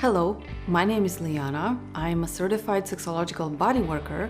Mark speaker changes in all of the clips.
Speaker 1: Hello, my name is Liana. I'm a certified sexological bodyworker,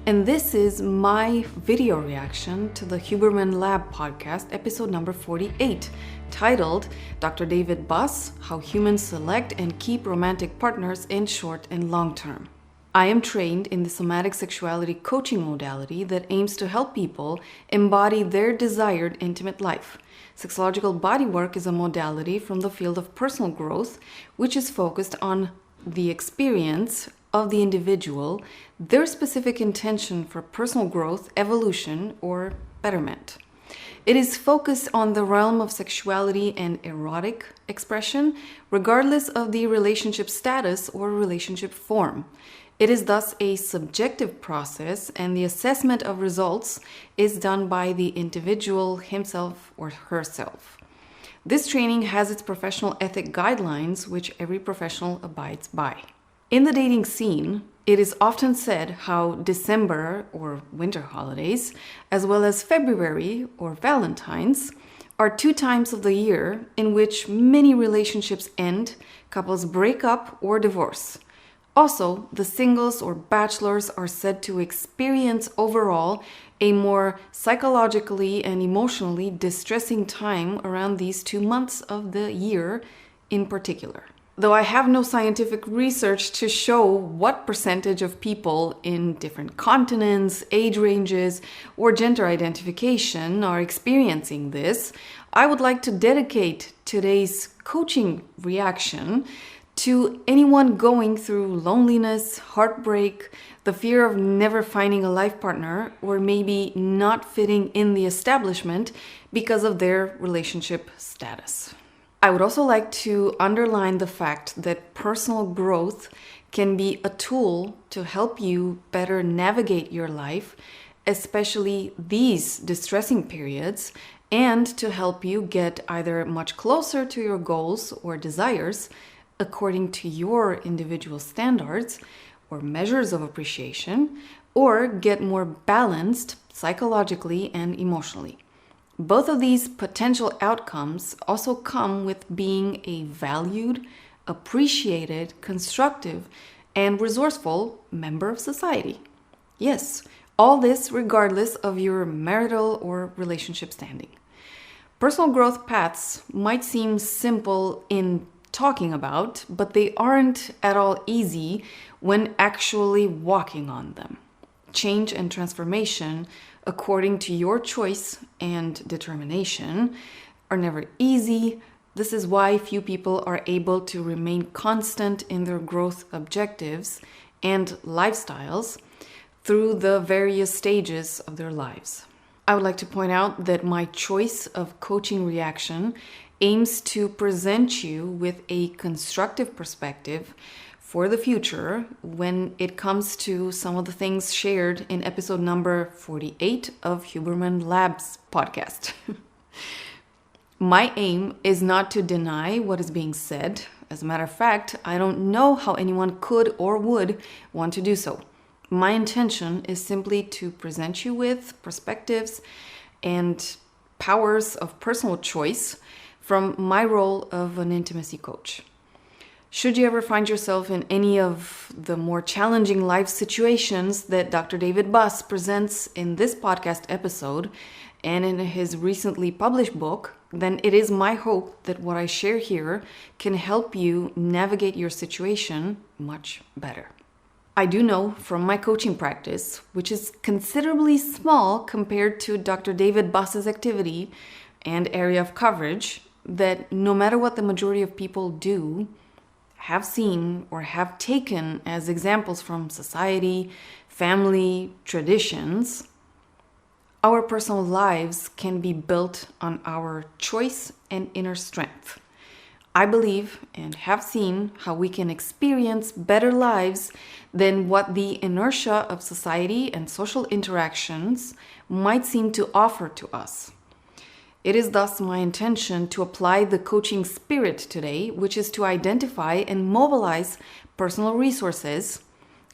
Speaker 1: and this is my video reaction to the Huberman Lab Podcast, episode number 48, titled Dr. David Buss, How Humans Select and Keep Romantic Partners in Short and Long Term. I am trained in the somatic sexuality coaching modality that aims to help people embody their desired intimate life. Sexological bodywork is a modality from the field of personal growth, which is focused on the experience of the individual, their specific intention for personal growth, evolution, or betterment. It is focused on the realm of sexuality and erotic expression, regardless of the relationship status or relationship form. It is thus a subjective process, and the assessment of results is done by the individual himself or herself. This training has its professional ethic guidelines, which every professional abides by. In the dating scene, it is often said how December or winter holidays, as well as February or Valentine's, are 2 times of the year in which many relationships end, couples break up or divorce. Also, the singles or bachelors are said to experience overall a more psychologically and emotionally distressing time around these 2 months of the year in particular. Though I have no scientific research to show what percentage of people in different continents, age ranges, or gender identification are experiencing this, I would like to dedicate today's coaching reaction to anyone going through loneliness, heartbreak, the fear of never finding a life partner, or maybe not fitting in the establishment because of their relationship status. I would also like to underline the fact that personal growth can be a tool to help you better navigate your life, especially these distressing periods, and to help you get either much closer to your goals or desires according to your individual standards or measures of appreciation, or get more balanced psychologically and emotionally. Both of these potential outcomes also come with being a valued, appreciated, constructive, and resourceful member of society. Yes, all this regardless of your marital or relationship standing. Personal growth paths might seem simple in talking about, but they aren't at all easy when actually walking on them. Change and transformation, according to your choice and determination, are never easy. This is why few people are able to remain constant in their growth objectives and lifestyles through the various stages of their lives. I would like to point out that my choice of coaching reaction aims to present you with a constructive perspective for the future when it comes to some of the things shared in episode number 48 of Huberman Lab's podcast. My aim is not to deny what is being said. As a matter of fact, I don't know how anyone could or would want to do so. My intention is simply to present you with perspectives and powers of personal choice from my role of an intimacy coach. Should you ever find yourself in any of the more challenging life situations that Dr. David Buss presents in this podcast episode and in his recently published book, then it is my hope that what I share here can help you navigate your situation much better. I do know from my coaching practice, which is considerably small compared to Dr. David Buss's activity and area of coverage, that no matter what the majority of people do, have seen, or have taken as examples from society, family, traditions, our personal lives can be built on our choice and inner strength. I believe and have seen how we can experience better lives than what the inertia of society and social interactions might seem to offer to us. It is thus my intention to apply the coaching spirit today, which is to identify and mobilize personal resources,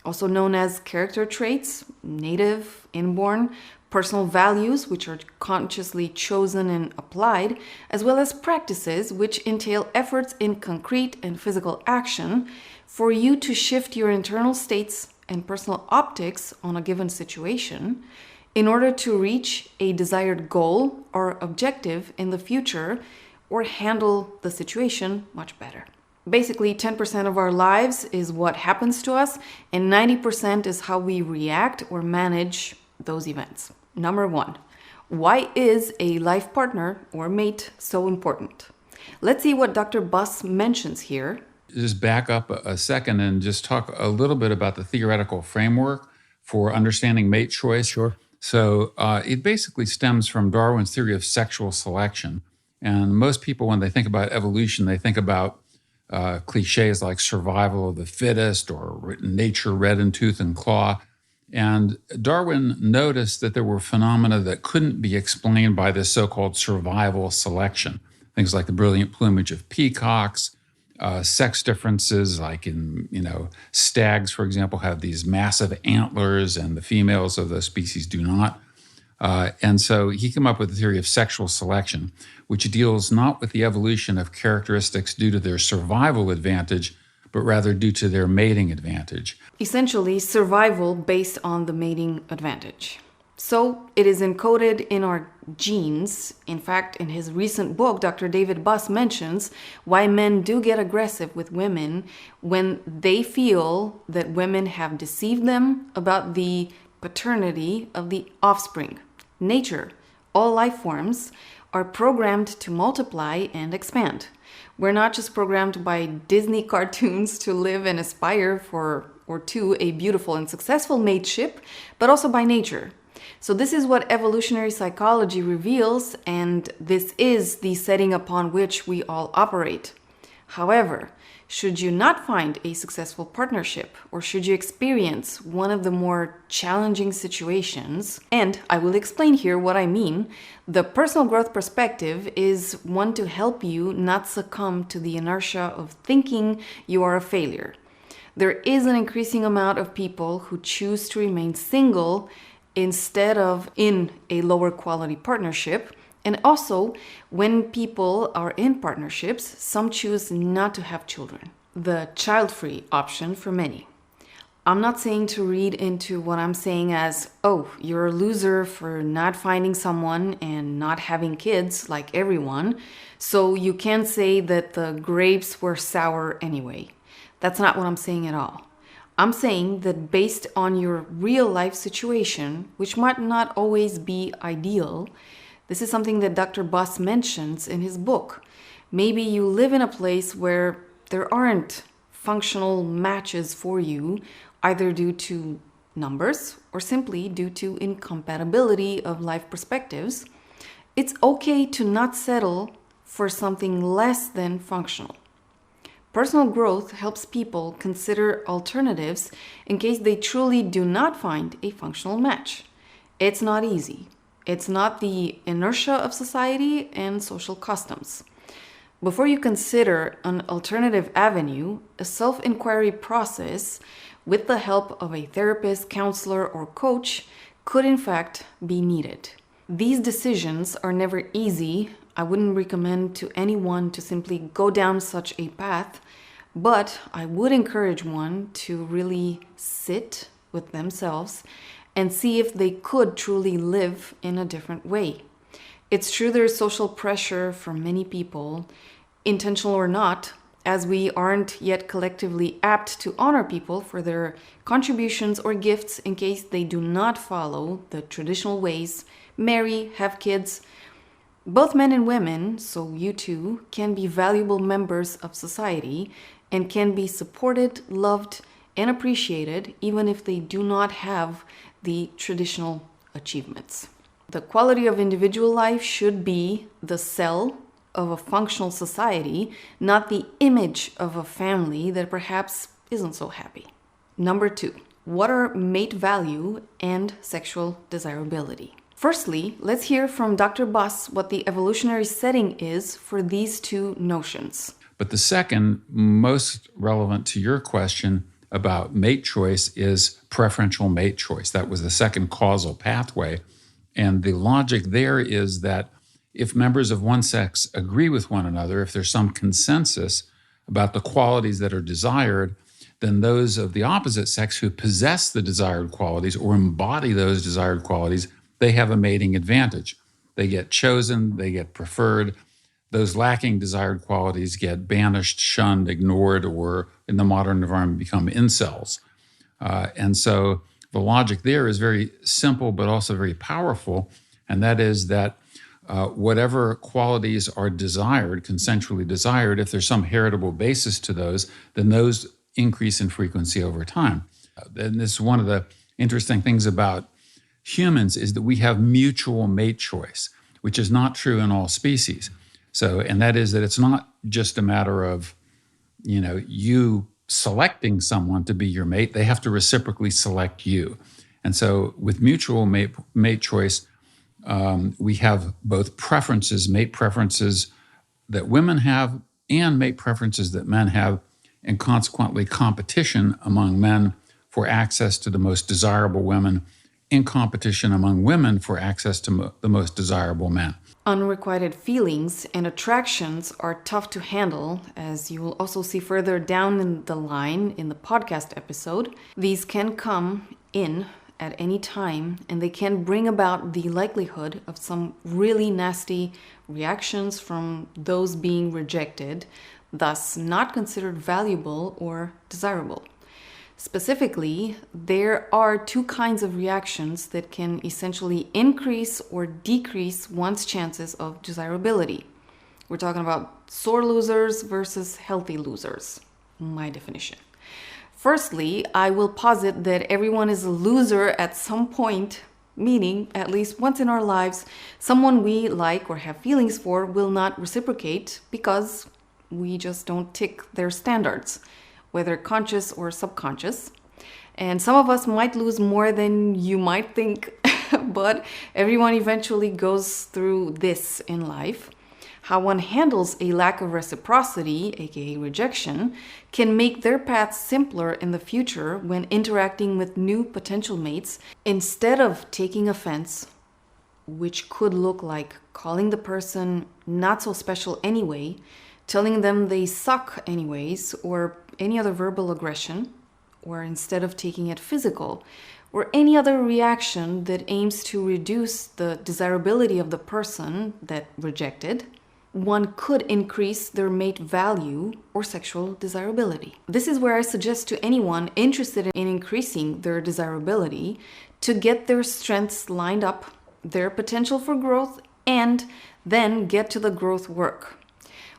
Speaker 1: also known as character traits, native, inborn, personal values, which are consciously chosen and applied, as well as practices, which entail efforts in concrete and physical action for you to shift your internal states and personal optics on a given situation in order to reach a desired goal or objective in the future or handle the situation much better. Basically, 10% of our lives is what happens to us, and 90% is how we react or manage those events. Number 1, why is a life partner or mate so important? Let's see what Dr. Buss mentions here.
Speaker 2: Just back up a second and just talk a little bit about the theoretical framework for understanding mate choice.
Speaker 3: Sure.
Speaker 2: So it basically stems from Darwin's theory of sexual selection. And most people, when they think about evolution, they think about cliches like survival of the fittest or nature red in tooth and claw. And Darwin noticed that there were phenomena that couldn't be explained by this so-called survival selection. Things like the brilliant plumage of peacocks, sex differences, like in, stags, for example, have these massive antlers and the females of those species do not. And so he came up with the theory of sexual selection, which deals not with the evolution of characteristics due to their survival advantage, but rather due to their mating advantage.
Speaker 1: Essentially, survival based on the mating advantage. So it is encoded in our genes. In fact, in his recent book, Dr. David Buss mentions why men do get aggressive with women when they feel that women have deceived them about the paternity of the offspring. Nature, all life forms, are programmed to multiply and expand. We're not just programmed by Disney cartoons to live and aspire for or to a beautiful and successful mateship, but also by nature. So this is what evolutionary psychology reveals, and this is the setting upon which we all operate. However, should you not find a successful partnership, or should you experience one of the more challenging situations, and I will explain here what I mean, the personal growth perspective is one to help you not succumb to the inertia of thinking you are a failure. There is an increasing amount of people who choose to remain single instead of in a lower quality partnership. And also, when people are in partnerships, some choose not to have children. The child-free option for many. I'm not saying to read into what I'm saying as, oh, you're a loser for not finding someone and not having kids like everyone, so you can't say that the grapes were sour anyway. That's not what I'm saying at all. I'm saying that based on your real life situation, which might not always be ideal, this is something that Dr. Buss mentions in his book. Maybe you live in a place where there aren't functional matches for you, either due to numbers or simply due to incompatibility of life perspectives. It's okay to not settle for something less than functional. Personal growth helps people consider alternatives in case they truly do not find a functional match. It's not easy. It's not the inertia of society and social customs. Before you consider an alternative avenue, a self-inquiry process with the help of a therapist, counselor, or coach could in fact be needed. These decisions are never easy. I wouldn't recommend to anyone to simply go down such a path, but I would encourage one to really sit with themselves and see if they could truly live in a different way. It's true there's social pressure for many people, intentional or not, as we aren't yet collectively apt to honor people for their contributions or gifts in case they do not follow the traditional ways, marry, have kids. Both men and women, so you too, can be valuable members of society and can be supported, loved, and appreciated even if they do not have the traditional achievements. The quality of individual life should be the cell of a functional society, not the image of a family that perhaps isn't so happy. Number 2, what are mate value and sexual desirability? Firstly, let's hear from Dr. Buss what the evolutionary setting is for these two notions.
Speaker 2: But the second, most relevant to your question about mate choice, is preferential mate choice. That was the second causal pathway. And the logic there is that if members of one sex agree with one another, if there's some consensus about the qualities that are desired, then those of the opposite sex who possess the desired qualities or embody those desired qualities, they have a mating advantage. They get chosen, they get preferred. Those lacking desired qualities get banished, shunned, ignored, or in the modern environment become incels. And so the logic there is very simple, but also very powerful. And that is that whatever qualities are desired, consensually desired, if there's some heritable basis to those, then those increase in frequency over time. And this is one of the interesting things about humans is that we have mutual mate choice, which is not true in all species. So, and that is that it's not just a matter of, you selecting someone to be your mate, they have to reciprocally select you. And so with mutual mate choice, we have both preferences, mate preferences that women have and mate preferences that men have, and consequently competition among men for access to the most desirable women, in competition among women for access to the most desirable men.
Speaker 1: Unrequited feelings and attractions are tough to handle, as you will also see further down in the line in the podcast episode. These can come in at any time, and they can bring about the likelihood of some really nasty reactions from those being rejected, thus not considered valuable or desirable. Specifically, there are two kinds of reactions that can essentially increase or decrease one's chances of desirability. We're talking about sore losers versus healthy losers, my definition. Firstly, I will posit that everyone is a loser at some point, meaning at least once in our lives, someone we like or have feelings for will not reciprocate because we just don't tick their standards, whether conscious or subconscious. And some of us might lose more than you might think, but everyone eventually goes through this in life. How one handles a lack of reciprocity, aka rejection, can make their path simpler in the future when interacting with new potential mates, instead of taking offense, which could look like calling the person not so special anyway, telling them they suck anyways, or any other verbal aggression, or instead of taking it physical, or any other reaction that aims to reduce the desirability of the person that rejected, one could increase their mate value or sexual desirability. This is where I suggest to anyone interested in increasing their desirability to get their strengths lined up, their potential for growth, and then get to the growth work.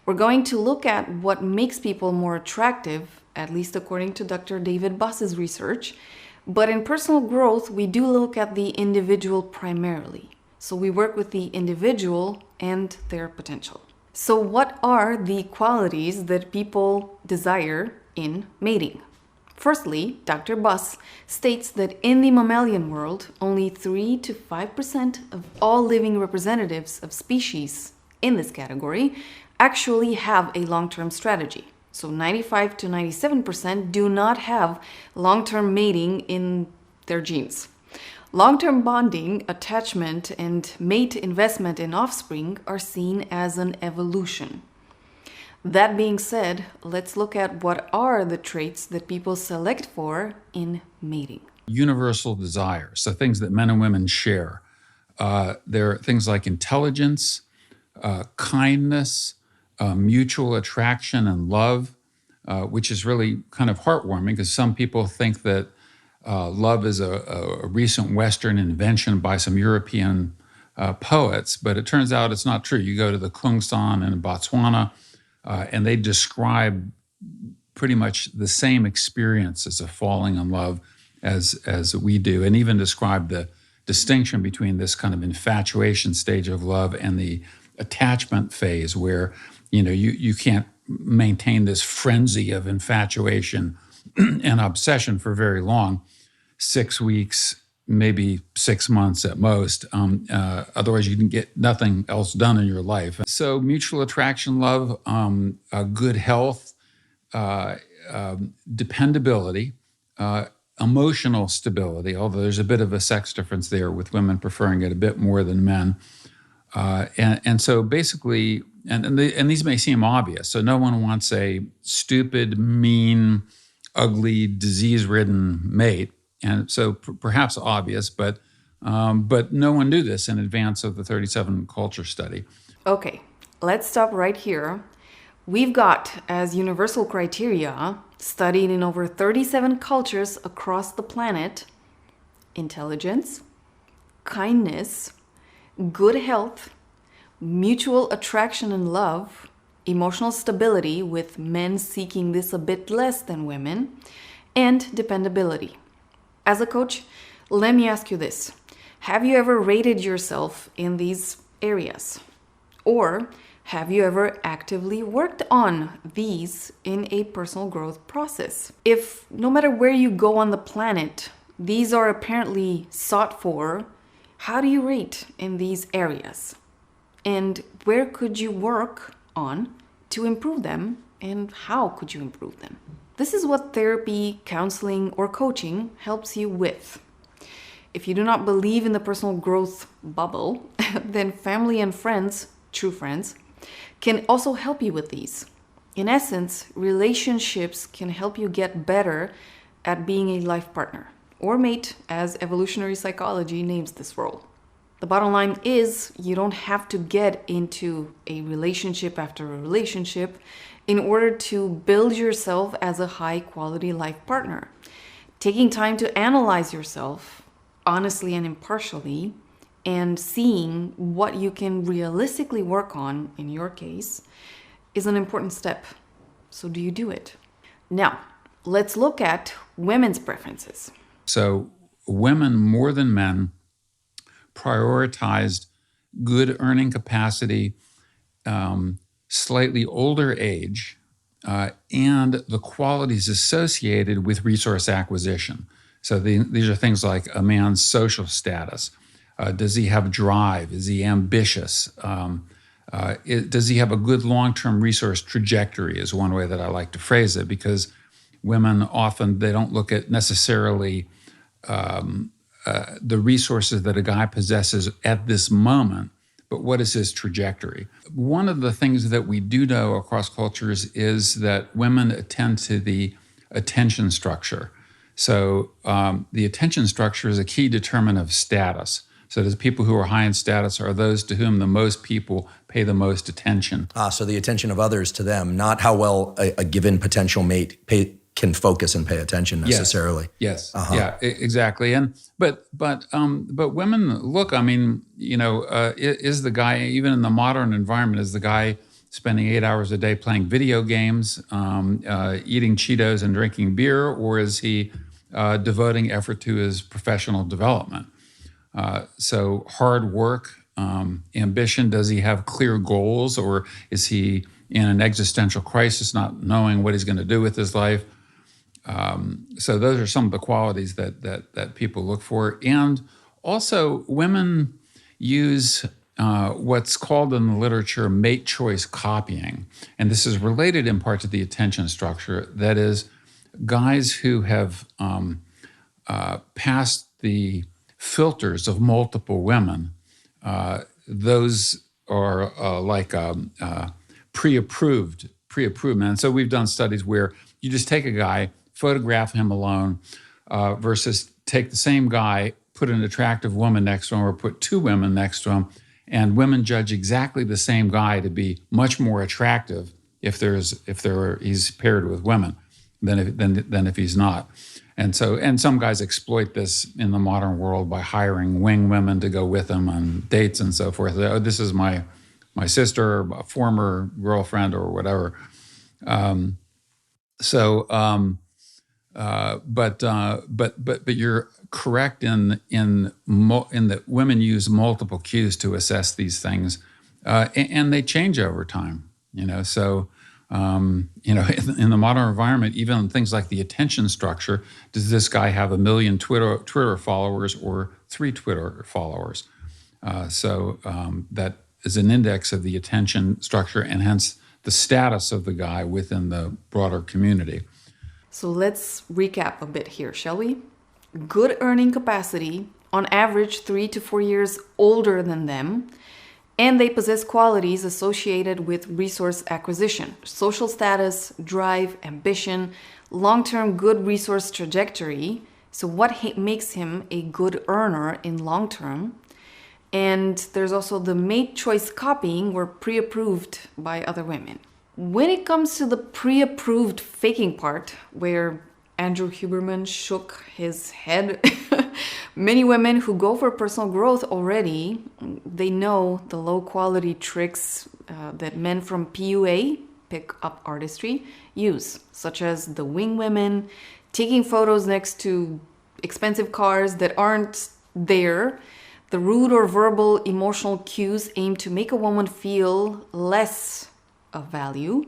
Speaker 1: We're going to look at what makes people more attractive, at least according to Dr. David Buss's research. But in personal growth, we do look at the individual primarily. So we work with the individual and their potential. So what are the qualities that people desire in mating? Firstly, Dr. Buss states that in the mammalian world, only 3 to 5% of all living representatives of species in this category actually have a long-term strategy. So 95 to 97% do not have long-term mating in their genes. Long-term bonding, attachment, and mate investment in offspring are seen as an evolution. That being said, let's look at what are the traits that people select for in mating.
Speaker 2: Universal desires, so things that men and women share. There are things like intelligence, kindness, mutual attraction and love, which is really kind of heartwarming because some people think that love is a recent Western invention by some European poets, but it turns out it's not true. You go to the Kungsan in Botswana, and they describe pretty much the same experiences of falling in love as we do, and even describe the distinction between this kind of infatuation stage of love and the attachment phase where you can't maintain this frenzy of infatuation and obsession for very long, 6 weeks, maybe 6 months at most. Otherwise, you can get nothing else done in your life. So mutual attraction, love, good health, dependability, emotional stability, although there's a bit of a sex difference there with women preferring it a bit more than men. And so basically, and these may seem obvious. So no one wants a stupid, mean, ugly, disease-ridden mate. And so perhaps obvious, but no one knew this in advance of the 37 culture study.
Speaker 1: Okay, let's stop right here. We've got as universal criteria, studied in over 37 cultures across the planet, intelligence, kindness, good health, mutual attraction and love, emotional stability with men seeking this a bit less than women, and dependability. As a coach, let me ask you this. Have you ever rated yourself in these areas? Or have you ever actively worked on these in a personal growth process? If no matter where you go on the planet, these are apparently sought for, how do you rate in these areas? And where could you work on to improve them? And how could you improve them? This is what therapy, counseling, or coaching helps you with. If you do not believe in the personal growth bubble, then family and friends, true friends, can also help you with these. In essence, relationships can help you get better at being a life partner, or mate, as evolutionary psychology names this role. The bottom line is you don't have to get into a relationship after a relationship in order to build yourself as a high-quality life partner. Taking time to analyze yourself honestly and impartially, and seeing what you can realistically work on, in your case, is an important step. So do you do it? Now, let's look at women's preferences.
Speaker 2: So women, more than men, prioritized good earning capacity, slightly older age, and the qualities associated with resource acquisition. So these are things like a man's social status. Does he have drive? Is he ambitious? Does he have a good long-term resource trajectory is one way that I like to phrase it, because women often, they don't look at necessarily the resources that a guy possesses at this moment, but what is his trajectory? One of the things that we do know across cultures is that women attend to the attention structure. So the attention structure is a key determinant of status. So the people who are high in status are those to whom the most people pay the most attention.
Speaker 3: So the attention of others to them, not how well a given potential mate can focus and pay attention necessarily.
Speaker 2: Yes. Yeah, exactly. And but women, look, I mean, is the guy, even in the modern environment, is the guy spending 8 hours a day playing video games, eating Cheetos and drinking beer, or is he devoting effort to his professional development? So hard work, ambition, does he have clear goals, or is he in an existential crisis, not knowing what he's going to do with his life? So those are some of the qualities that people look for. And also women use what's called in the literature mate choice copying. And this is related in part to the attention structure. That is, guys who have passed the filters of multiple women, those are like pre-approved men. So we've done studies where you just take a guy, photograph him alone, versus take the same guy, put an attractive woman next to him, or put two women next to him, and women judge exactly the same guy to be much more attractive if he's paired with women than if he's not. And some guys exploit this in the modern world by hiring wing women to go with them on dates and so forth. Oh, this is my sister, or a former girlfriend, or whatever. But you're correct in that women use multiple cues to assess these things, and they change over time. So. In the modern environment, even things like the attention structure, does this guy have 1 million Twitter followers or 3 Twitter followers? That is an index of the attention structure, and hence the status of the guy within the broader community.
Speaker 1: So let's recap a bit here, shall we? Good earning capacity, on average 3 to 4 years older than them, and they possess qualities associated with resource acquisition, social status, drive, ambition, long-term good resource trajectory. So what makes him a good earner in long term? And there's also the mate choice copying or pre-approved by other women. When it comes to the pre-approved faking part, where Andrew Huberman shook his head, many women who go for personal growth already, they know the low quality tricks that men from PUA, pick up artistry, use, such as the wing women, taking photos next to expensive cars that aren't there, the rude or verbal emotional cues aimed to make a woman feel less of value.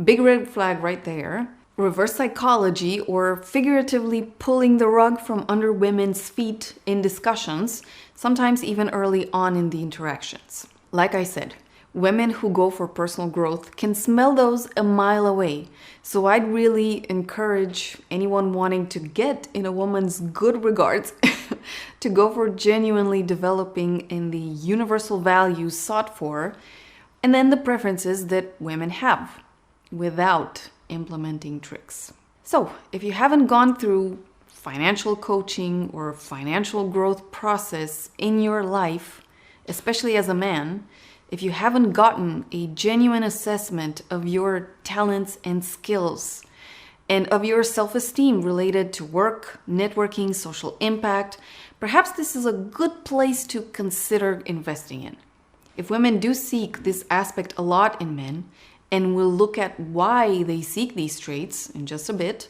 Speaker 1: Big red flag right there. Reverse psychology, or figuratively pulling the rug from under women's feet in discussions, sometimes even early on in the interactions. Like I said, women who go for personal growth can smell those a mile away. So I'd really encourage anyone wanting to get in a woman's good regards to go for genuinely developing in the universal values sought for, and then the preferences that women have, without implementing tricks. So if you haven't gone through financial coaching or financial growth process in your life, especially as a man, if you haven't gotten a genuine assessment of your talents and skills and of your self-esteem related to work, networking, social impact, perhaps this is a good place to consider investing in. If women do seek this aspect a lot in men, and we'll look at why they seek these traits in just a bit,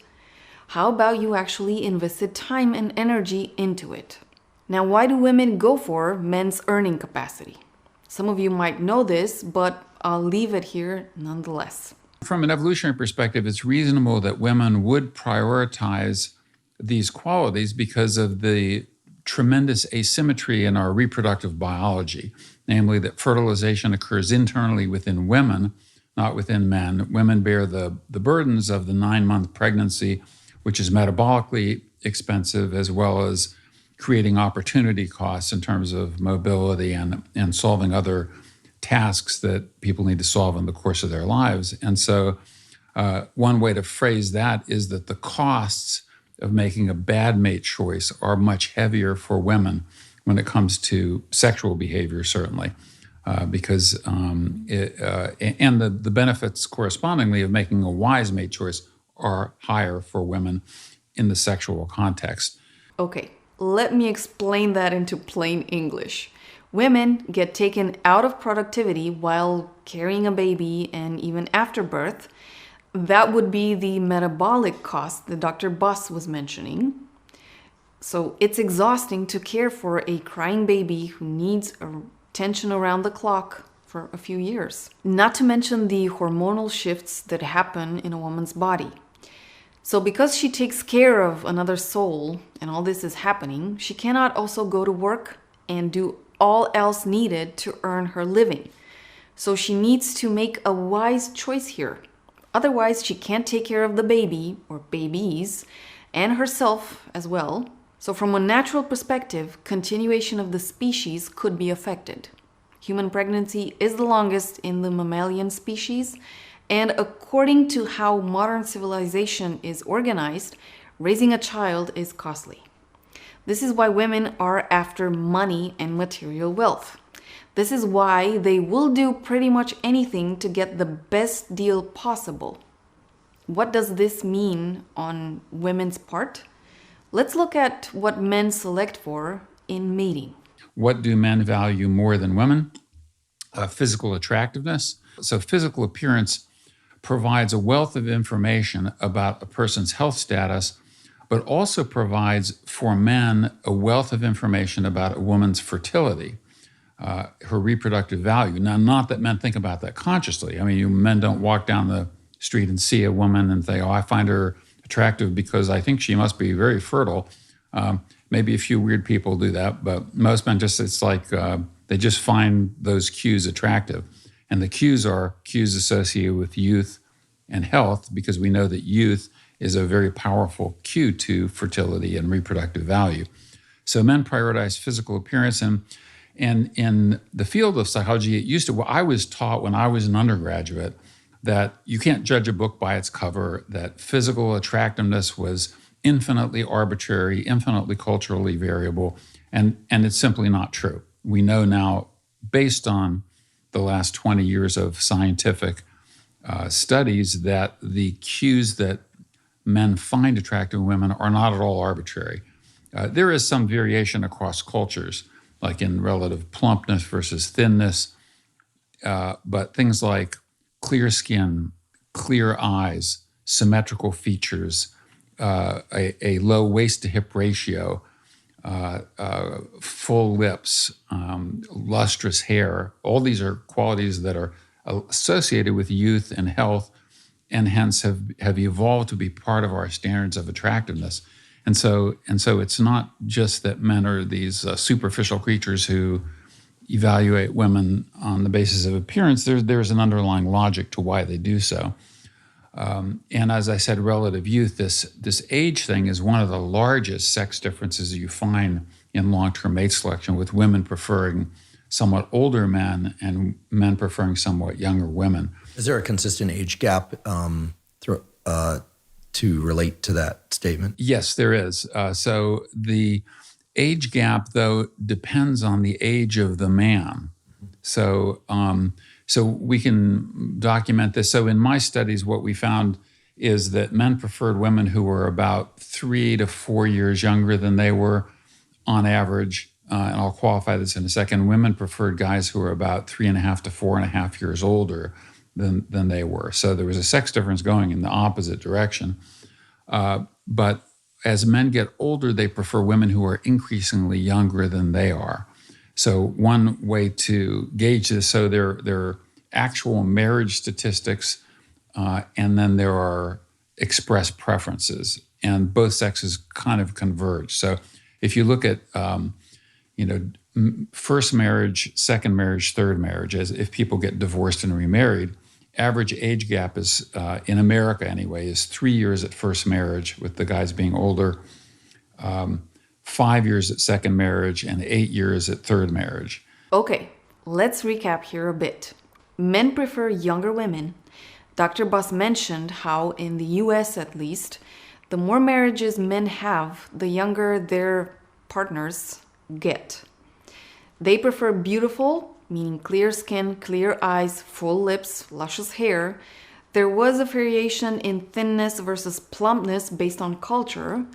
Speaker 1: how about you actually invested time and energy into it? Now, why do women go for men's earning capacity? Some of you might know this, but I'll leave it here nonetheless.
Speaker 2: From an evolutionary perspective, it's reasonable that women would prioritize these qualities because of the tremendous asymmetry in our reproductive biology, namely that fertilization occurs internally within women, not within men. Women bear the burdens of the 9-month pregnancy, which is metabolically expensive, as well as creating opportunity costs in terms of mobility and solving other tasks that people need to solve in the course of their lives. And so one way to phrase that is that the costs of making a bad mate choice are much heavier for women when it comes to sexual behavior, certainly. Because the benefits correspondingly of making a wise mate choice are higher for women in the sexual context.
Speaker 1: Okay, let me explain that into plain English. Women get taken out of productivity while carrying a baby and even after birth. That would be the metabolic cost that Dr. Buss was mentioning. So it's exhausting to care for a crying baby who needs attention around the clock for a few years. Not to mention the hormonal shifts that happen in a woman's body. So because she takes care of another soul and all this is happening, she cannot also go to work and do all else needed to earn her living. So she needs to make a wise choice here. Otherwise, she can't take care of the baby or babies and herself as well. So from a natural perspective, continuation of the species could be affected. Human pregnancy is the longest in the mammalian species, and according to how modern civilization is organized, raising a child is costly. This is why women are after money and material wealth. This is why they will do pretty much anything to get the best deal possible. What does this mean on women's part? Let's look at what men select for in mating.
Speaker 2: What do men value more than women? Physical attractiveness. So physical appearance provides a wealth of information about a person's health status, but also provides for men a wealth of information about a woman's fertility, her reproductive value. Now, not that men think about that consciously. I mean, men don't walk down the street and see a woman and think, oh, I find her attractive because I think she must be very fertile. Maybe a few weird people do that, but most men it's like they just find those cues attractive. And the cues are cues associated with youth and health, because we know that youth is a very powerful cue to fertility and reproductive value. So men prioritize physical appearance, and in the field of psychology, I was taught when I was an undergraduate that you can't judge a book by its cover, that physical attractiveness was infinitely arbitrary, infinitely culturally variable, and it's simply not true. We know now, based on the last 20 years of scientific studies, that the cues that men find attractive in women are not at all arbitrary. There is some variation across cultures, like in relative plumpness versus thinness, but things like clear skin, clear eyes, symmetrical features, a low waist to hip ratio, full lips, lustrous hair. All these are qualities that are associated with youth and health, and hence have evolved to be part of our standards of attractiveness. And so it's not just that men are these superficial creatures who evaluate women on the basis of appearance. There's an underlying logic to why they do so. And as I said, relative youth, this age thing is one of the largest sex differences you find in long-term mate selection, with women preferring somewhat older men and men preferring somewhat younger women.
Speaker 3: Is there a consistent age gap to relate to that statement?
Speaker 2: Yes, there is. So the age gap, though, depends on the age of the man. So we can document this. So in my studies, what we found is that men preferred women who were about 3 to 4 years younger than they were on average. And I'll qualify this in a second. Women preferred guys who were about 3.5 to 4.5 years older than they were. So there was a sex difference going in the opposite direction. But as men get older, they prefer women who are increasingly younger than they are. So one way to gauge this, so there are actual marriage statistics, and then there are expressed preferences, and both sexes kind of converge. So if you look at, first marriage, second marriage, third marriage, as if people get divorced and remarried, average age gap is, in America anyway, is 3 years at first marriage, with the guys being older, 5 years at second marriage, and 8 years at third marriage.
Speaker 1: Okay, let's recap here a bit. Men prefer younger women. Dr. Buss mentioned how in the US at least, the more marriages men have, the younger their partners get. They prefer beautiful, meaning clear skin, clear eyes, full lips, luscious hair. There was a variation in thinness versus plumpness based on culture.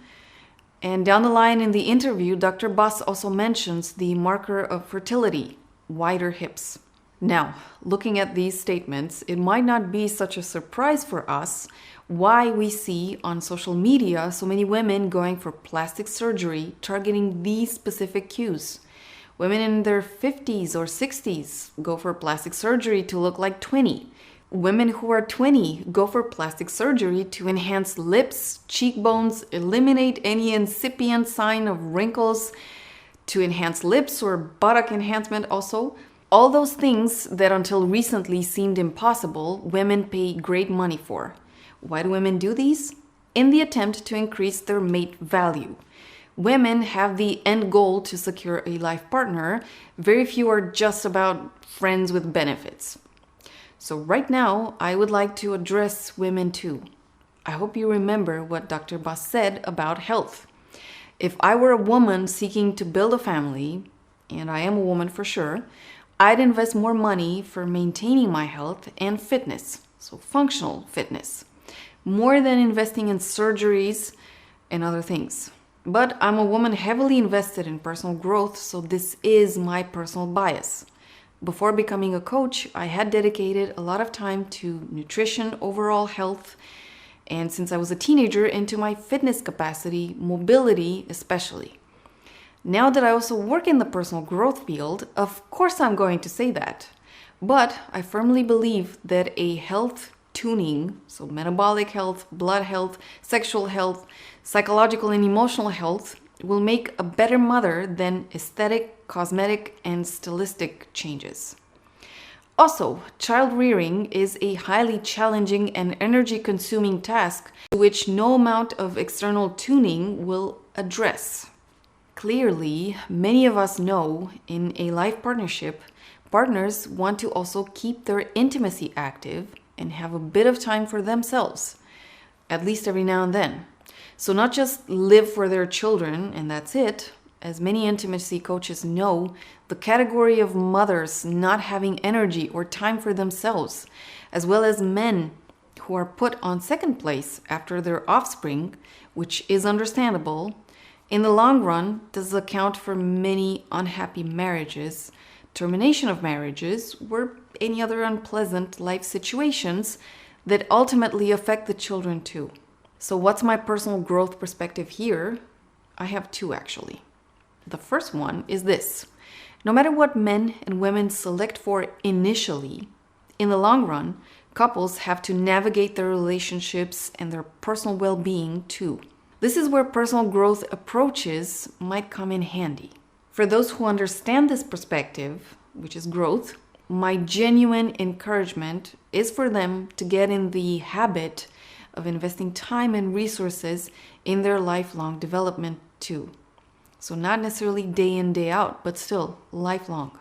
Speaker 1: And down the line in the interview, Dr. Buss also mentions the marker of fertility, wider hips. Now, looking at these statements, it might not be such a surprise for us why we see on social media so many women going for plastic surgery targeting these specific cues. Women in their 50s or 60s go for plastic surgery to look like 20. Women who are 20 go for plastic surgery to enhance lips, cheekbones, eliminate any incipient sign of wrinkles, to enhance lips or buttock enhancement also. All those things that until recently seemed impossible, women pay great money for. Why do women do these? In the attempt to increase their mate value. Women have the end goal to secure a life partner. Very few are just about friends with benefits. So right now, I would like to address women too. I hope you remember what Dr. Buss said about health. If I were a woman seeking to build a family, and I am a woman for sure, I'd invest more money for maintaining my health and fitness, so functional fitness, more than investing in surgeries and other things. But I'm a woman heavily invested in personal growth, so this is my personal bias. Before becoming a coach, I had dedicated a lot of time to nutrition, overall health, and since I was a teenager, into my fitness capacity, mobility especially. Now that I also work in the personal growth field, of course I'm going to say that. But I firmly believe that a health tuning, so metabolic health, blood health, sexual health, psychological and emotional health, will make a better mother than aesthetic, cosmetic, and stylistic changes. Also, child rearing is a highly challenging and energy-consuming task which no amount of external tuning will address. Clearly, many of us know in a life partnership, partners want to also keep their intimacy active and have a bit of time for themselves, at least every now and then. So not just live for their children and that's it. As many intimacy coaches know, the category of mothers not having energy or time for themselves, as well as men who are put on second place after their offspring, which is understandable, in the long run does account for many unhappy marriages, termination of marriages, or any other unpleasant life situations that ultimately affect the children too. So what's my personal growth perspective here? I have two actually. The first one is this. No matter what men and women select for initially, in the long run, couples have to navigate their relationships and their personal well-being too. This is where personal growth approaches might come in handy. For those who understand this perspective, which is growth, my genuine encouragement is for them to get in the habit of investing time and resources in their lifelong development too. So not necessarily day in, day out, but still lifelong.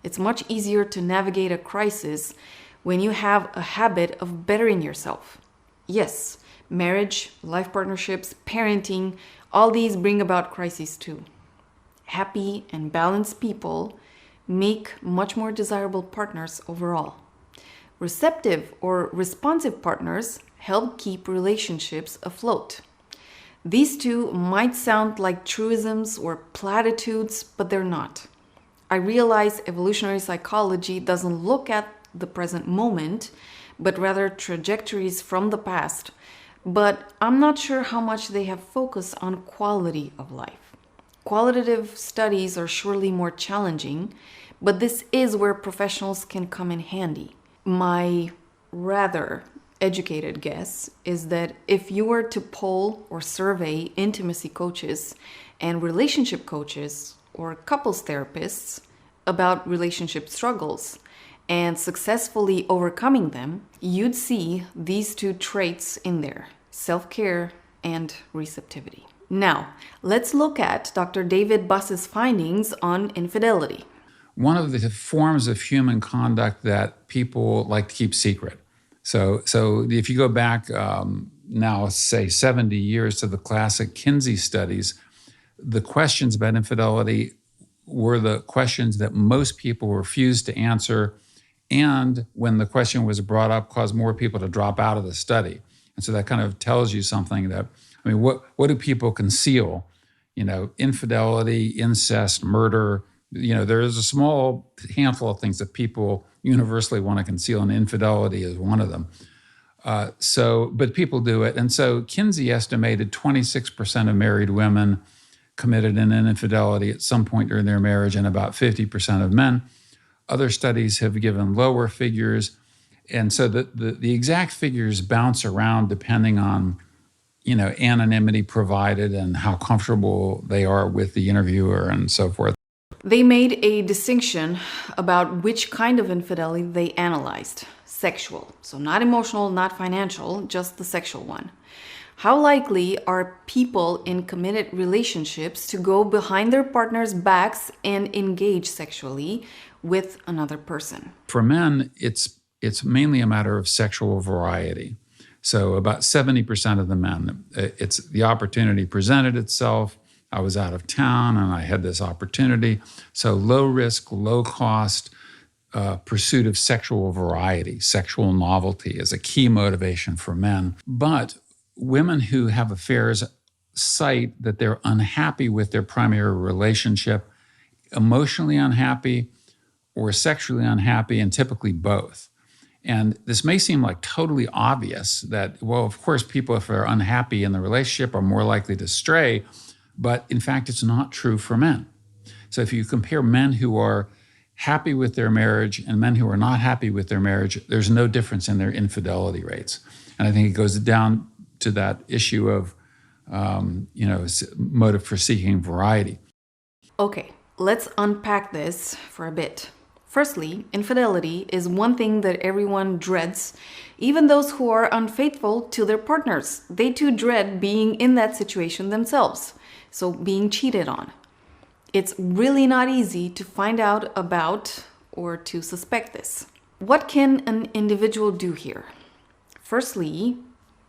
Speaker 1: It's much easier to navigate a crisis when you have a habit of bettering yourself. Yes, marriage, life partnerships, parenting, all these bring about crises too. Happy and balanced people make much more desirable partners overall. Receptive or responsive partners help keep relationships afloat. These two might sound like truisms or platitudes, but they're not. I realize evolutionary psychology doesn't look at the present moment, but rather trajectories from the past. But I'm not sure how much they have focused on quality of life. Qualitative studies are surely more challenging, but this is where professionals can come in handy. My rather educated guess is that if you were to poll or survey intimacy coaches and relationship coaches or couples therapists about relationship struggles and successfully overcoming them, you'd see these two traits in there: self-care and receptivity. Now, let's look at Dr. David Buss's findings on infidelity.
Speaker 2: One of the forms of human conduct that people like to keep secret. So if you go back now, say 70 years to the classic Kinsey studies, the questions about infidelity were the questions that most people refused to answer, and when the question was brought up, caused more people to drop out of the study. And so that kind of tells you something that, I mean, what do people conceal? Infidelity, incest, murder. There's a small handful of things that people universally want to conceal, and infidelity is one of them. But people do it. And so Kinsey estimated 26% of married women committed an infidelity at some point during their marriage, and about 50% of men. Other studies have given lower figures. And so the exact figures bounce around depending on, anonymity provided and how comfortable they are with the interviewer and so forth.
Speaker 1: They made a distinction about which kind of infidelity they analyzed. Sexual, so not emotional, not financial, just the sexual one. How likely are people in committed relationships to go behind their partner's backs and engage sexually with another person?
Speaker 2: For men, it's mainly a matter of sexual variety. So about 70% of the men, it's the opportunity presented itself. I was out of town and I had this opportunity. So low risk, low cost pursuit of sexual variety, sexual novelty is a key motivation for men. But women who have affairs cite that they're unhappy with their primary relationship, emotionally unhappy or sexually unhappy, and typically both. And this may seem like totally obvious that, well, of course, people, if they're unhappy in the relationship, are more likely to stray. But in fact, it's not true for men. So if you compare men who are happy with their marriage and men who are not happy with their marriage, there's no difference in their infidelity rates. And I think it goes down to that issue of, motive for seeking variety.
Speaker 1: Okay, let's unpack this for a bit. Firstly, infidelity is one thing that everyone dreads, even those who are unfaithful to their partners. They too dread being in that situation themselves, so being cheated on. It's really not easy to find out about or to suspect this. What can an individual do here? Firstly,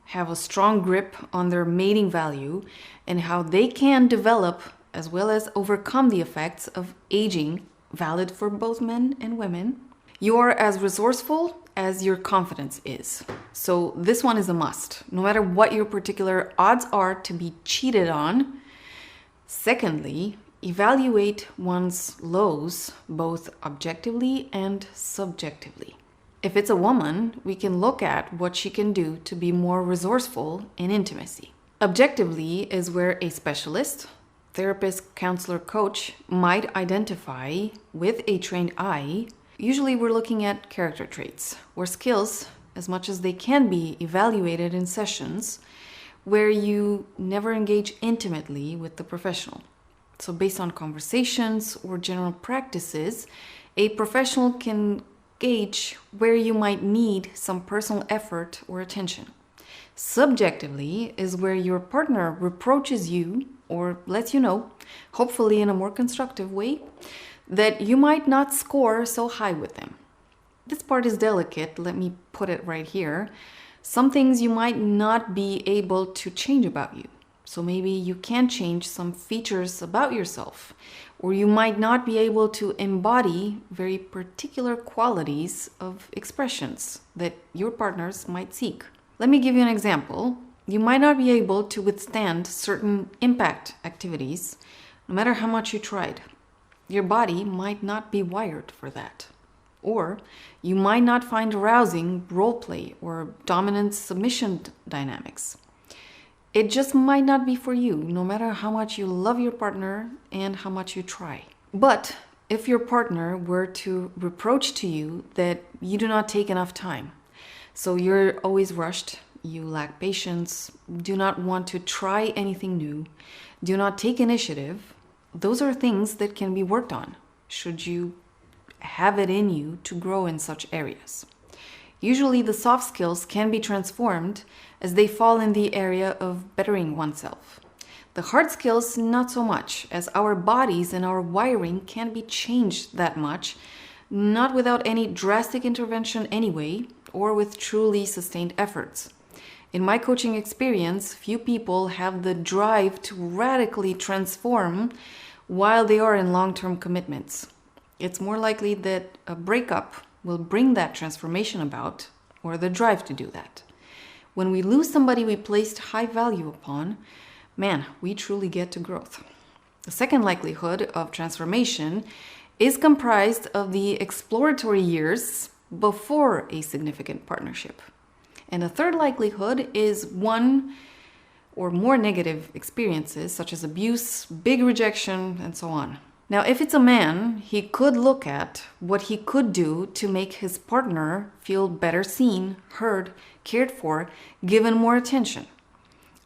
Speaker 1: have a strong grip on their mating value and how they can develop as well as overcome the effects of aging, valid for both men and women. You are as resourceful as your confidence is. So this one is a must, no matter what your particular odds are to be cheated on. Secondly, evaluate one's lows both objectively and subjectively. If it's a woman, we can look at what she can do to be more resourceful in intimacy. Objectively is where a specialist, therapist, counselor, coach might identify with a trained eye. Usually we're looking at character traits or skills as much as they can be evaluated in sessions where you never engage intimately with the professional. So based on conversations or general practices, a professional can gauge where you might need some personal effort or attention. Subjectively is where your partner reproaches you or lets you know, hopefully in a more constructive way, that you might not score so high with them. This part is delicate, let me put it right here. Some things you might not be able to change about you. So maybe you can change some features about yourself, or you might not be able to embody very particular qualities of expressions that your partners might seek. Let me give you an example. You might not be able to withstand certain impact activities, no matter how much you tried. Your body might not be wired for that. Or you might not find arousing role play or dominant submission dynamics. It just might not be for you, no matter how much you love your partner and how much you try. But if your partner were to reproach to you that you do not take enough time, so you're always rushed, you lack patience, do not want to try anything new, do not take initiative, those are things that can be worked on, should you have it in you to grow in such areas. Usually the soft skills can be transformed as they fall in the area of bettering oneself. The hard skills, not so much, as our bodies and our wiring can't be changed that much, not without any drastic intervention anyway, or with truly sustained efforts. In my coaching experience, few people have the drive to radically transform while they are in long-term commitments. It's more likely that a breakup will bring that transformation about, or the drive to do that. When we lose somebody we placed high value upon, man, we truly get to growth. The second likelihood of transformation is comprised of the exploratory years before a significant partnership. And a third likelihood is one or more negative experiences, such as abuse, big rejection, and so on. Now, if it's a man, he could look at what he could do to make his partner feel better seen, heard, cared for, given more attention.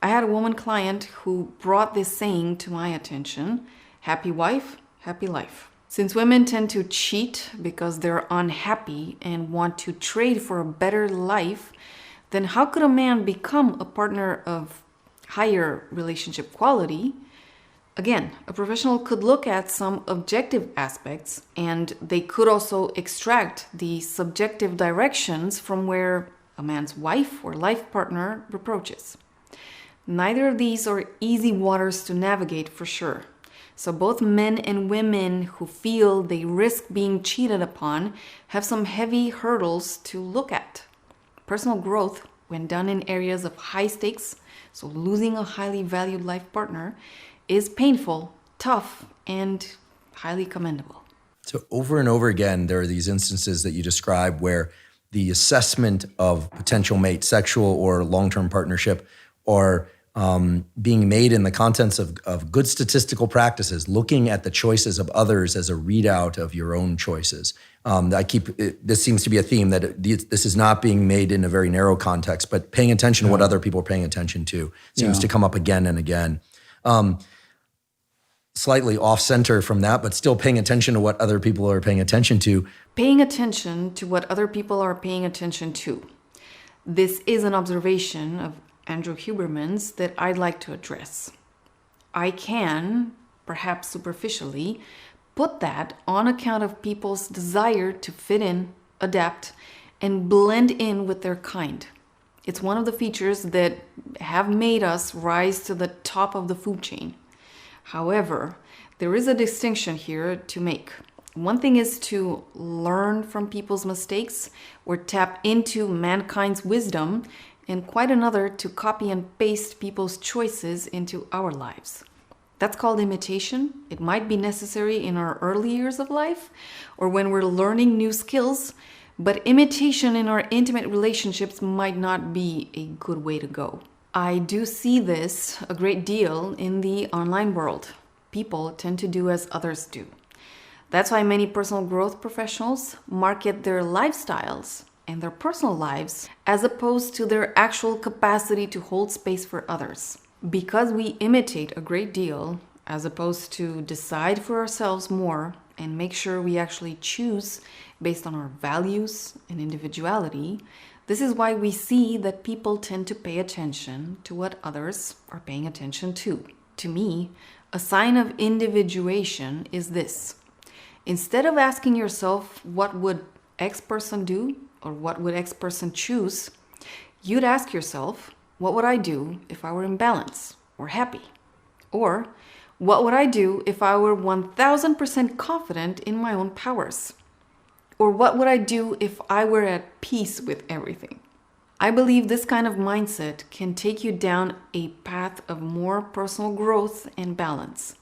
Speaker 1: I had a woman client who brought this saying to my attention: happy wife, happy life. Since women tend to cheat because they're unhappy and want to trade for a better life, then how could a man become a partner of higher relationship quality? Again, a professional could look at some objective aspects, and they could also extract the subjective directions from where a man's wife or life partner reproaches. Neither of these are easy waters to navigate for sure. So both men and women who feel they risk being cheated upon have some heavy hurdles to look at. Personal growth, when done in areas of high stakes, so losing a highly valued life partner, is painful, tough, and highly commendable.
Speaker 3: So over and over again, there are these instances that you describe where the assessment of potential mate, sexual or long-term partnership, are being made in the contents of good statistical practices, looking at the choices of others as a readout of your own choices. This seems to be a theme that this is not being made in a very narrow context, but paying attention to what other people are paying attention to seems to come up again and again. slightly off center from that, but still paying attention to what other people are paying attention to.
Speaker 1: Paying attention to what other people are paying attention to. This is an observation of Andrew Huberman's that I'd like to address. I can, perhaps superficially, put that on account of people's desire to fit in, adapt, and blend in with their kind. It's one of the features that have made us rise to the top of the food chain. However, there is a distinction here to make. One thing is to learn from people's mistakes or tap into mankind's wisdom, and quite another to copy and paste people's choices into our lives. That's called imitation. It might be necessary in our early years of life or when we're learning new skills, but imitation in our intimate relationships might not be a good way to go. I do see this a great deal in the online world. People tend to do as others do. That's why many personal growth professionals market their lifestyles and their personal lives as opposed to their actual capacity to hold space for others. Because we imitate a great deal as opposed to decide for ourselves more and make sure we actually choose based on our values and individuality, this is why we see that people tend to pay attention to what others are paying attention to. To me, a sign of individuation is this. Instead of asking yourself, what would X person do or what would X person choose, you'd ask yourself, what would I do if I were in balance or happy? Or what would I do if I were 1000% confident in my own powers? Or what would I do if I were at peace with everything? I believe this kind of mindset can take you down a path of more personal growth and balance.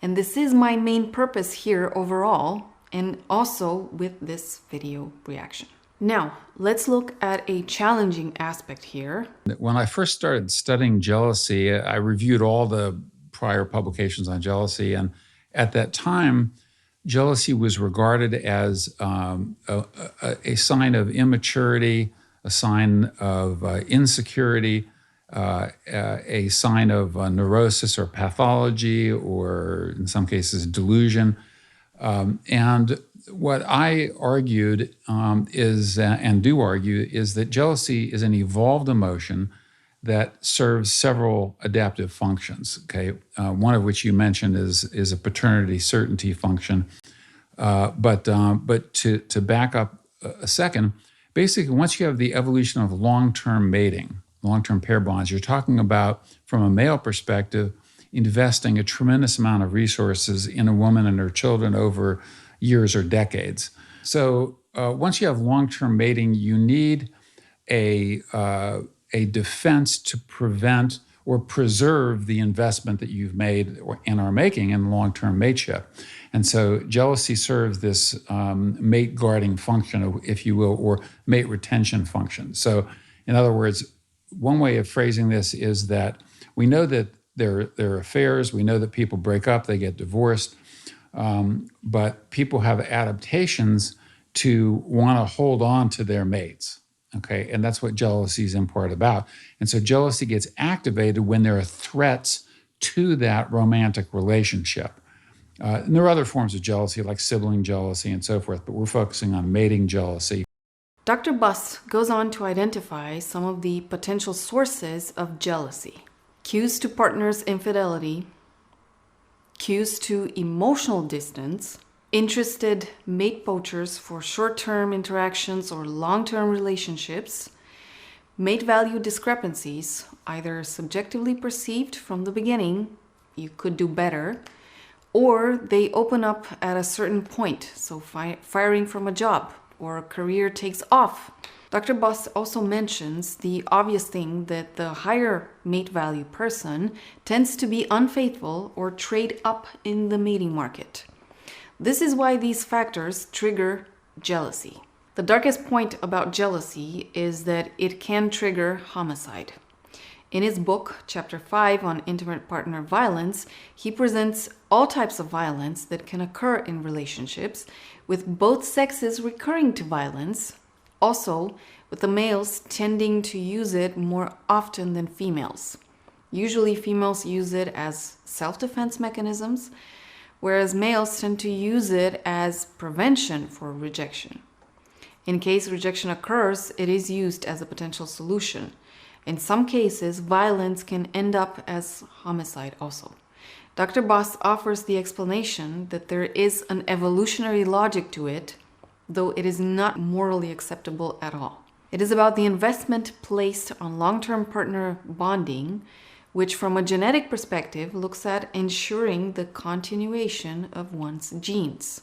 Speaker 1: And this is my main purpose here overall, and also with this video reaction. Now, let's look at a challenging aspect here.
Speaker 2: When I first started studying jealousy, I reviewed all the prior publications on jealousy. And at that time, jealousy was regarded as a sign of immaturity, a sign of insecurity, a sign of neurosis or pathology, or in some cases, delusion. And what I argued is, and do argue, is that jealousy is an evolved emotion that serves several adaptive functions. Okay, one of which you mentioned is a paternity certainty function. But to back up a second, basically, once you have the evolution of long-term mating, long-term pair bonds, you're talking about, from a male perspective, investing a tremendous amount of resources in a woman and her children over years or decades. So once you have long-term mating, you need a defense to prevent or preserve the investment that you've made and are making in long-term mateship. And so jealousy serves this mate guarding function, if you will, or mate retention function. So in other words, one way of phrasing this is that we know that there are affairs, we know that people break up, they get divorced, but people have adaptations to want to hold on to their mates. Okay, and that's what jealousy is in part about. And so jealousy gets activated when there are threats to that romantic relationship. And there are other forms of jealousy, like sibling jealousy and so forth, but we're focusing on mating jealousy.
Speaker 1: Dr. Buss goes on to identify some of the potential sources of jealousy. Cues to partner's infidelity, cues to emotional distance, interested mate poachers for short-term interactions or long-term relationships, mate value discrepancies, either subjectively perceived from the beginning, you could do better, or they open up at a certain point, so firing from a job or a career takes off. Dr. Buss also mentions the obvious thing that the higher mate value person tends to be unfaithful or trade up in the mating market. This is why these factors trigger jealousy. The darkest point about jealousy is that it can trigger homicide. In his book, Chapter 5 on intimate partner violence, he presents all types of violence that can occur in relationships, with both sexes recurring to violence, also with the males tending to use it more often than females. Usually females use it as self-defense mechanisms, whereas males tend to use it as prevention for rejection. In case rejection occurs, it is used as a potential solution. In some cases, violence can end up as homicide also. Dr. Boss offers the explanation that there is an evolutionary logic to it, though it is not morally acceptable at all. It is about the investment placed on long-term partner bonding, which from a genetic perspective looks at ensuring the continuation of one's genes.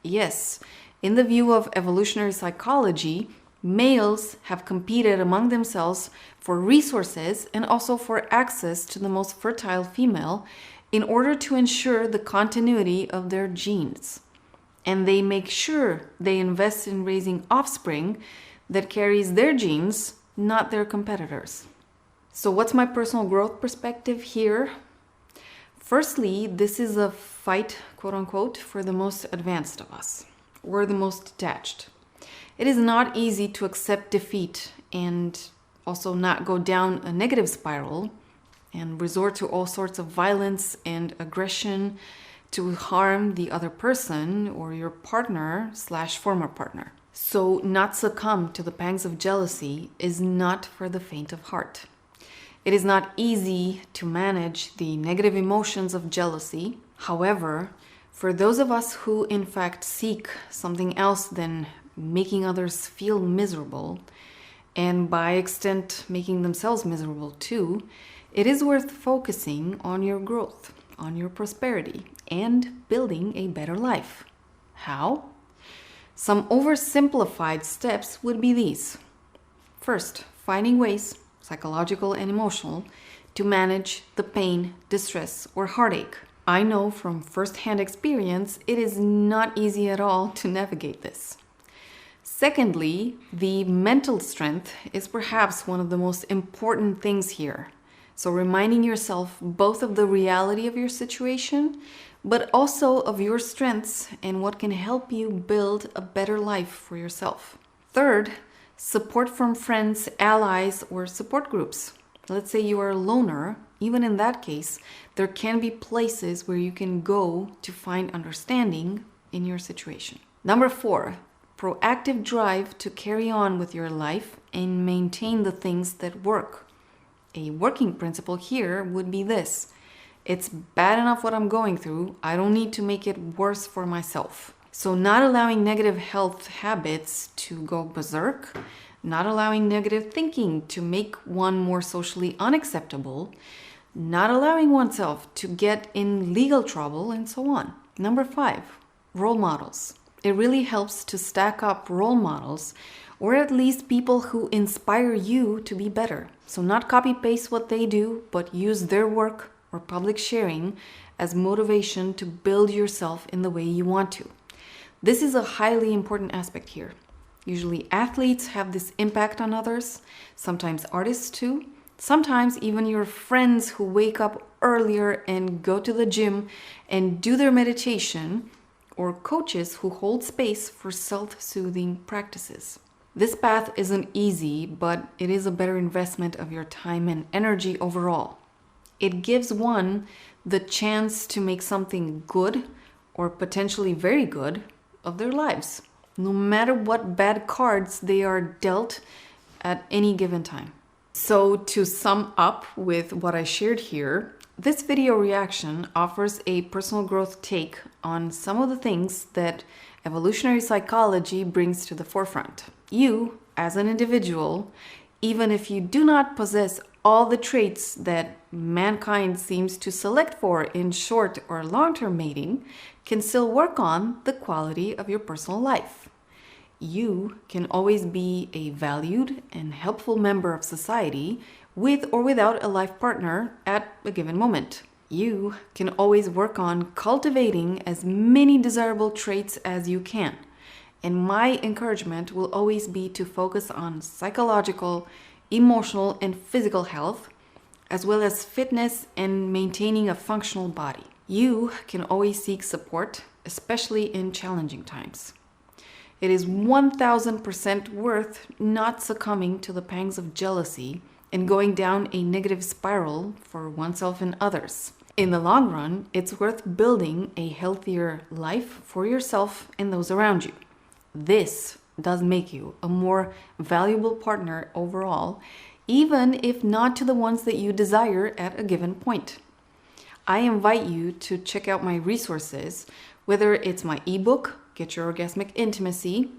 Speaker 1: Yes, in the view of evolutionary psychology, males have competed among themselves for resources and also for access to the most fertile female in order to ensure the continuity of their genes. And they make sure they invest in raising offspring that carries their genes, not their competitors. So what's my personal growth perspective here? Firstly, this is a fight, quote unquote, for the most advanced of us, or the most detached. It is not easy to accept defeat and also not go down a negative spiral and resort to all sorts of violence and aggression to harm the other person or your partner/former partner. So not succumb to the pangs of jealousy is not for the faint of heart. It is not easy to manage the negative emotions of jealousy. However, for those of us who in fact seek something else than making others feel miserable, and by extent making themselves miserable too, it is worth focusing on your growth, on your prosperity, and building a better life. How? Some oversimplified steps would be these. First, finding ways, psychological and emotional, to manage the pain, distress, or heartache. I know from firsthand experience it is not easy at all to navigate this. Secondly, the mental strength is perhaps one of the most important things here. So reminding yourself both of the reality of your situation, but also of your strengths and what can help you build a better life for yourself. Third, support from friends, allies, or support groups. Let's say you are a loner. Even in that case, there can be places where you can go to find understanding in your situation. Number 4, proactive drive to carry on with your life and maintain the things that work. A working principle here would be this: it's bad enough what I'm going through, I don't need to make it worse for myself. So not allowing negative health habits to go berserk, not allowing negative thinking to make one more socially unacceptable, not allowing oneself to get in legal trouble, and so on. Number 5, role models. It really helps to stack up role models, or at least people who inspire you to be better. So not copy-paste what they do, but use their work or public sharing as motivation to build yourself in the way you want to. This is a highly important aspect here. Usually athletes have this impact on others, sometimes artists too, sometimes even your friends who wake up earlier and go to the gym and do their meditation, or coaches who hold space for self-soothing practices. This path isn't easy, but it is a better investment of your time and energy overall. It gives one the chance to make something good or potentially very good of their lives, no matter what bad cards they are dealt at any given time. So to sum up with what I shared here, this video reaction offers a personal growth take on some of the things that evolutionary psychology brings to the forefront. You, as an individual, even if you do not possess all the traits that mankind seems to select for in short or long-term mating, can still work on the quality of your personal life. You can always be a valued and helpful member of society with or without a life partner at a given moment. You can always work on cultivating as many desirable traits as you can. And my encouragement will always be to focus on psychological, emotional, and physical health, as well as fitness and maintaining a functional body. You can always seek support, especially in challenging times. It is 1000% worth not succumbing to the pangs of jealousy and going down a negative spiral for oneself and others. In the long run, it's worth building a healthier life for yourself and those around you. This does make you a more valuable partner overall, even if not to the ones that you desire at a given point. I invite you to check out my resources, whether it's my ebook, Get Your Orgasmic Intimacy,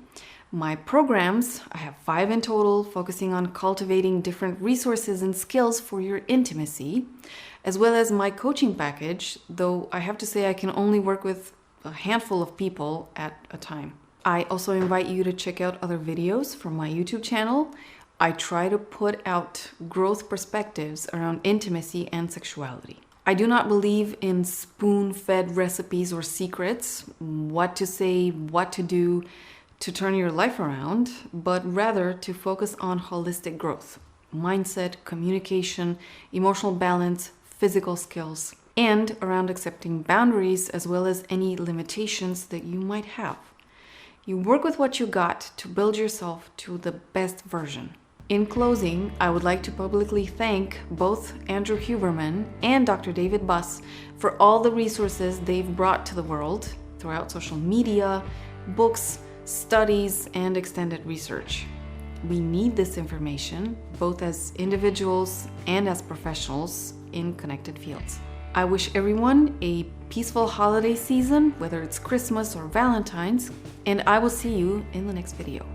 Speaker 1: my programs, I have 5 in total, focusing on cultivating different resources and skills for your intimacy, as well as my coaching package, though I have to say I can only work with a handful of people at a time. I also invite you to check out other videos from my YouTube channel. I try to put out growth perspectives around intimacy and sexuality. I do not believe in spoon-fed recipes or secrets, what to say, what to do to turn your life around, but rather to focus on holistic growth, mindset, communication, emotional balance, physical skills, and around accepting boundaries as well as any limitations that you might have. You work with what you got to build yourself to the best version. In closing, I would like to publicly thank both Andrew Huberman and Dr. David Buss for all the resources they've brought to the world throughout social media, books, studies, and extended research. We need this information, both as individuals and as professionals in connected fields. I wish everyone a peaceful holiday season, whether it's Christmas or Valentine's, and I will see you in the next video.